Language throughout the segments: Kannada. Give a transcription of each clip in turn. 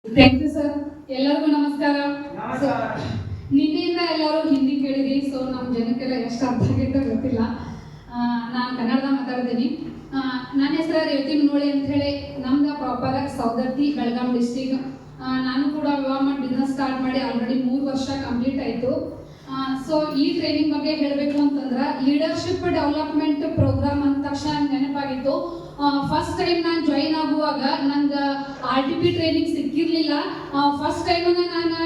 Thank you sir. ಎಲ್ಲರಿಗೂ ನಮಸ್ಕಾರ. ನಿನ್ನೆಯಿಂದ ಎಲ್ಲರೂ ಹಿಂದಿ ಕೇಳಿರಿ, ಸೊ ನಮ್ಮ ಜನಕ್ಕೆಲ್ಲ ಎಷ್ಟು ಅರ್ಥ ಆಗೈತೆ ಗೊತ್ತಿಲ್ಲ. ನಾನು ಕನ್ನಡದ ಮಾತಾಡ್ತೀನಿ. ನನ್ನ ಹೆಸರು ರೇವತಿ ಮುನೋಳಿ ಅಂತ ಹೇಳಿ. ನಮ್ದು ಪ್ರಾಪರ್ ಸೌದತ್ತಿ, ಬೆಳಗಾಂ ಡಿಸ್ಟಿಕ್. ನಾನು ಕೂಡ ವಿವಾಹ ಮಾಡಿ ಬಿಸ್ನೆಸ್ ಸ್ಟಾರ್ಟ್ ಮಾಡಿ ಆಲ್ರೆಡಿ 3 ವರ್ಷ ಕಂಪ್ಲೀಟ್ ಆಯಿತು. ಸೊ ಈ ಟ್ರೈನಿಂಗ್ ಬಗ್ಗೆ ಹೇಳಬೇಕು ಅಂತಂದ್ರೆ ಲೀಡರ್ಶಿಪ್ ಡೆವಲಪ್ಮೆಂಟ್ ಪ್ರೋಗ್ರಾಮ್ ಅಂದ ತಕ್ಷಣ ನೆನಪಾಗಿತ್ತು. ಫಸ್ಟ್ ಟೈಮ್ ನಾನು ಜಾಯಿನ್ ಆಗುವಾಗ ನಂಗೆ RTP ಟ್ರೈನಿಂಗ್ ಸಿಕ್ಕಿರಲಿಲ್ಲ. ಫಸ್ಟ್ ಟೈಮ್ ನಾನು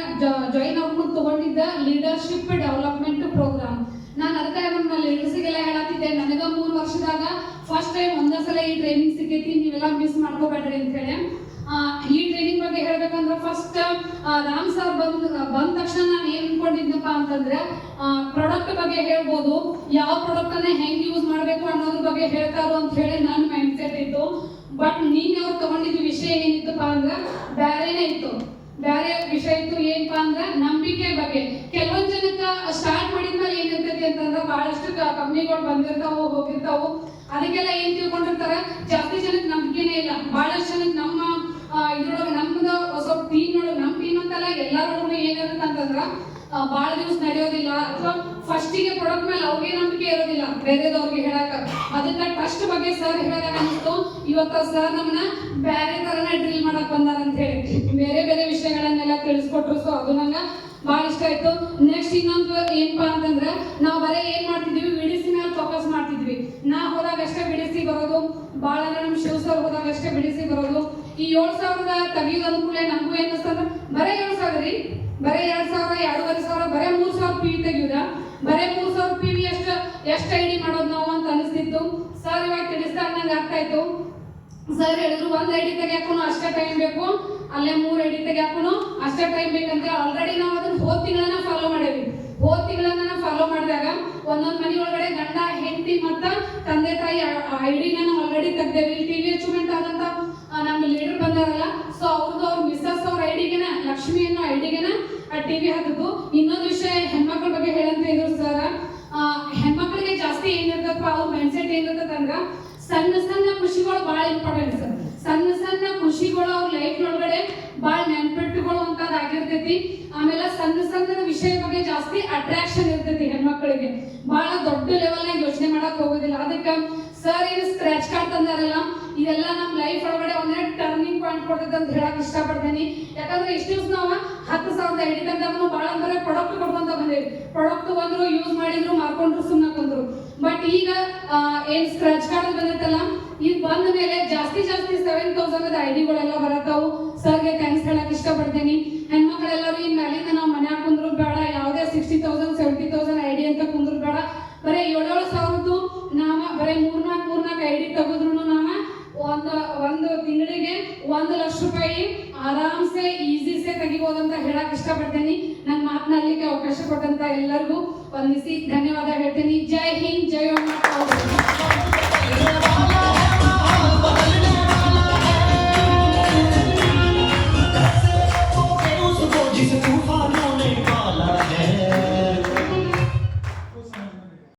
ಜಾಯಿನ್ ಆಗೋದು ತಗೊಂಡಿದ್ದ ಲೀಡರ್ಶಿಪ್ ಡೆವಲಪ್ಮೆಂಟ್ ಪ್ರೋಗ್ರಾಮ್. ನಾನು ಅದಕ್ಕೆ ನಮ್ಮ ಲೀಡರ್ಸಿಗೆಲ್ಲ ಹೇಳತ್ತಿದ್ದೆ, ನನಗೆ 3 ವರ್ಷದಾಗ ಫಸ್ಟ್ ಟೈಮ್ ಒಂದೇ ಸಲ ಈ ಟ್ರೈನಿಂಗ್ ಸಿಕ್ಕೈತಿ, ನೀವೆಲ್ಲ ಮಿಸ್ ಮಾಡ್ಕೋಬೇಡ್ರಿ ಅಂತ ಹೇಳಿ. ಈ ಟ್ರೈನಿಂಗ್ ಬಗ್ಗೆ ಹೇಳ್ಬೇಕಂದ್ರೆ ಫಸ್ಟ್ ರಾಮ್ ಸರ್ ಬಂದ ತಕ್ಷಣ ನಾನು ಏನ್ ಅನ್ಕೊಂಡಿದ್ನಪ್ಪ ಅಂತಂದ್ರೆ ಪ್ರಾಡಕ್ಟ್ ಬಗ್ಗೆ ಹೇಳ್ಬೋದು, ಯಾವ ಪ್ರಾಡಕ್ಟ್ ಅನ್ನ ಹೆಂಗ್ ಯೂಸ್ ಮಾಡಬೇಕು ಅನ್ನೋದ್ರ ಬಗ್ಗೆ ಹೇಳ್ತಾರೋ ಅಂತ ಹೇಳಿ ನನ್ನ ಮೈಂಡ್ ಸೆಟ್ ಇತ್ತು. ಬಟ್ ನೀನ್ ಅವ್ರು ತಗೊಂಡಿದ್ದ ವಿಷಯ ಏನಿತ್ತಪ್ಪ ಅಂದ್ರೆ ಬೇರೆನೇ ಇತ್ತು. ಬೇರೆ ವಿಷಯ ಇತ್ತು. ಏನಪ್ಪಾ ಅಂದ್ರೆ ನಂಬಿಕೆ ಬಗ್ಗೆ. ಕೆಲವೊಂದ್ ಜನಕ್ಕೆ ಸ್ಟಾರ್ಟ್ ಮಾಡಿದ್ಮೇಲೆ ಏನಿರ್ತೈತಿ ಅಂತಂದ್ರೆ ಬಹಳಷ್ಟು ಕಂಪ್ನಿಗಳು ಬಂದಿರ್ತಾವು, ಹೋಗಿರ್ತಾವು. ಅದಕ್ಕೆಲ್ಲ ಏನ್ ತಿಳ್ಕೊಂಡಿರ್ತಾರೆ, ಜಾಸ್ತಿ ಜನಕ್ಕೆ ನಂಬಿಕೆನೇ ಇಲ್ಲ. ಬಹಳಷ್ಟು ಜನಕ್ಕೆ ನಮ್ಮ ಇದ್ರೊಳಗೆ ನಮ್ದು ಸ್ವಲ್ಪ ಟೀಮ್ ಒಳಗೆ, ನಮ್ಮ ಟೀಮ್ ಅಂತಲ್ಲ ಎಲ್ಲರೊಳಗೂ ಏನಿರುತ್ತೆ ಅಂತಂದ್ರೆ ಭಾಳ ದಿವಸ ನಡೆಯೋದಿಲ್ಲ, ಅಥವಾ ಫಸ್ಟಿಗೆ ಪ್ರಾಡಕ್ಟ್ ಮೇಲೆ ಅವ್ರಿಗೆ ನಂಬಿಕೆ ಇರೋದಿಲ್ಲ ಬೇರೆದವ್ರಿಗೆ ಹೇಳಕ. ಅದಕ್ಕೆ ಟ್ರಸ್ಟ್ ಬಗ್ಗೆ ಸರ್ ಹೇಳಿದಾಗ ಅನಿಸ್ತು, ಇವತ್ತು ಸರ್ ನಮ್ಮನ್ನ ಬೇರೆ ತರನ ಡ್ರಿಲ್ ಮಾಡಕ್ ಬಂದಾರ ಅಂತ ಹೇಳಿ ಬೇರೆ ಬೇರೆ ವಿಷಯಗಳನ್ನೆಲ್ಲ ತಿಳಿಸ್ಕೊಟ್ರು. ಸೊ ಅದು ನಂಗೆ ಭಾಳ ಇಷ್ಟ ಆಯ್ತು. ನೆಕ್ಸ್ಟ್ ಇನ್ನೊಂದು ಏನಪ್ಪಾ ಅಂತಂದ್ರೆ ನಾವು ಬರೀ ಏನ್ ಮಾಡ್ತಿದ್ವಿ, ವಿಡಿಸಿ ಮೇಲೆ ಫೋಕಸ್ ಮಾಡ್ತಿದ್ವಿ. ನಾ ಹೋದಾಗ ಅಷ್ಟೇ ಬಿಡಿಸಿ ಬರೋದು, ಭಾಳ ನಮ್ಮ ಶಿವ ಸರ್ ಹೋದಾಗ ಅಷ್ಟೇ ಬಿಡಿಸಿ ಬರೋದು. ಈ 7,000 ತೆಗಿಯೋದು ಅನುಕೂಲ ನಮಗೂ ಏನಿಸ್ತಂದ್ರೆ ಬರೀ 7,000 ರೀ, ಬರೀ 2,000, 2,500, ಬರೀ 3,000 PV ತೆಗಿಯೋದ, ಬರೀ 3,000 PV ಎಷ್ಟು ಐಡಿ ಮಾಡೋದು ನಾವು ಅಂತ ಅನಿಸ್ತಿತ್ತು. ಸರ್ ಇವಾಗ ತಿಳಿಸ್ದಾಗ ನಂಗೆ ಅರ್ಥ ಆಯ್ತು. ಸರ್ ಹೇಳಿದ್ರು 1 ಐಡಿ ತೆಗಿಯಾಕೂ ಅಷ್ಟೇ ಟೈಮ್ ಬೇಕು, ಅಲ್ಲೇ 3 ಐಡಿ ತೆಗಿಯಾಕೂ ಅಷ್ಟೇ ಟೈಮ್ ಬೇಕಂತ. ಆಲ್ರೆಡಿ ನಾವು ಅದನ್ನ ಹೋದ ತಿಂಗಳನ್ನ ಫಾಲೋ ಮಾಡೇವಿ. ಹೋದ ತಿಂಗಳನ್ನ ಫಾಲೋ ಮಾಡಿದಾಗ ಒಂದೊಂದು ಮನೆ ಒಳಗಡೆ ಗಂಡ, ಹೆಂಡತಿ ಮತ್ತು ತಂದೆ ತಾಯಿ ಐಡಿನ ನಾವು ಆಲ್ರೆಡಿ ತೆಗ್ದೇವಿ. TV ಅಚೀವ್ಮೆಂಟ್ ಆದಂತ ನಮ್ಮ ಲೀಡರ್ ಬಂದಾರಲ್ಲ, ಸೊ ಅವ್ರದ್ದು ಅವ್ರ ಮಿಸ್ಸಸ್ ಅವ್ರ ಐಡಿಗೆನ, ಲಕ್ಷ್ಮಿ ಅನ್ನೋ ಐಡಿಗೆನ TV ಹಾಕಿದ್ದು. ಇನ್ನೊಂದು ವಿಷಯ ಹೆಣ್ಮಕ್ಳ ಬಗ್ಗೆ ಹೇಳಂತ ಇದ್ರು ಸರ್. ಹೆಣ್ಮಕ್ಳಿಗೆ ಜಾಸ್ತಿ ಏನಿರ್ತಪ್ಪ, ಅವ್ರ ಮೈಂಡ್ ಸೆಟ್ ಏನಿರ್ತದೆ ಅಂದ್ರೆ ಸಣ್ಣ ಸಣ್ಣ ಖುಷಿಗಳು ಭಾಳ ಇಂಪಾರ್ಟೆಂಟ್ ಸರ್. ಸಣ್ಣ ಸಣ್ಣ ಖುಷಿಗಳು ಅವ್ರ ಲೈಫ್ ಒಳಗಡೆ ಭಾಳ ನೆನ್ಪಿಟ್ಟುಗಳು ಅಂತದಾಗಿರ್ತೈತಿ. ಆಮೇಲೆ ಸಣ್ಣ ಸಣ್ಣದ ವಿಷಯ ಬಗ್ಗೆ ಜಾಸ್ತಿ ಅಟ್ರಾಕ್ಷನ್ ಇರ್ತೈತಿ ಹೆಣ್ಮಕ್ಳಿಗೆ. ಭಾಳ ದೊಡ್ಡ ಲೆವೆಲ್ನಾಗ ಯೋಚನೆ ಮಾಡಕ್ ಹೋಗೋದಿಲ್ಲ. ಅದಕ್ಕೆ ಸರ್ ಏನು ಸ್ಕ್ರಾಚ್ ಕಾರ್ಡ್ ತಂದಾರಲ್ಲ, ಇದೆಲ್ಲ ನಮ್ಮ ಲೈಫ್ ಒಳಗಡೆ ಒಂದೇ ಟರ್ನಿಂಗ್ ಪಾಯಿಂಟ್ ಕೊಡ್ತೈತೆ ಅಂತ ಹೇಳಕ್ ಇಷ್ಟಪಡ್ತೀನಿ. ಯಾಕಂದ್ರೆ ಇಷ್ಟು ದಿವಸ ನಾವು 10,000 ಐಡಿ ತಂದಾಗ ಭಾಳ ಅಂದ್ರೆ ಪ್ರಾಡಕ್ಟ್ ಕೊಡ್ಕೊಂತ ಬಂದೇವಿ. ಪ್ರಾಡಕ್ಟ್ ಬಂದ್ರು, ಯೂಸ್ ಮಾಡಿದ್ರು, ಮಾರ್ಕೊಂಡ್ರು, ಸುಮ್ಮನೆ ಕುಂದ್ರು. ಬಟ್ ಈಗ ಏನ್ ಸ್ಕ್ರಾಚ್ ಕಾರ್ಡ್ ಬಂದೈತಲ್ಲ, ಇದು ಬಂದ ಮೇಲೆ ಜಾಸ್ತಿ 7,000 ಐಡಿಗಳೆಲ್ಲ ಬರತ್ತಾವು. ಸರ್ಗೆ ಥ್ಯಾಂಕ್ಸ್ ಹೇಳಕ್ ಇಷ್ಟಪಡ್ತೀನಿ. ಹೆಣ್ಮಕ್ಳೆಲ್ಲರೂ ಇನ್ ಮೇಲಿಂದ ನಾವು ಮನ್ಯಾಗ ಕುಂದ್ರು ಬೇಡ, ಯಾವುದೇ 60,000 70,000 ಐಡಿ ಅಂತ ಕುಂದ್ರು ಬೇಡ. ಬರೀ 7,000 ನಾವ ಬರೀ 3-4 ಐಡಿ ತೆಗೆದ್ರು ನಾವ ಒಂದು ತಿಂಗಳಿಗೆ 1 ಲಕ್ಷ ರೂಪಾಯಿ ಆರಾಮ್ಸೆ ಈಸಿಸೆ ತೆಗಿಬೋದಂತ ಹೇಳಕ್ ಇಷ್ಟಪಡ್ತೀನಿ. ನನ್ನ ಮಾತನಾಡಲಿಕ್ಕೆ ಅವಕಾಶ ಕೊಟ್ಟಂತ ಎಲ್ಲರಿಗೂ ವಂದಿಸಿ ಧನ್ಯವಾದ ಹೇಳ್ತೀನಿ. ಜೈ ಹಿಂದ್, ಜೈ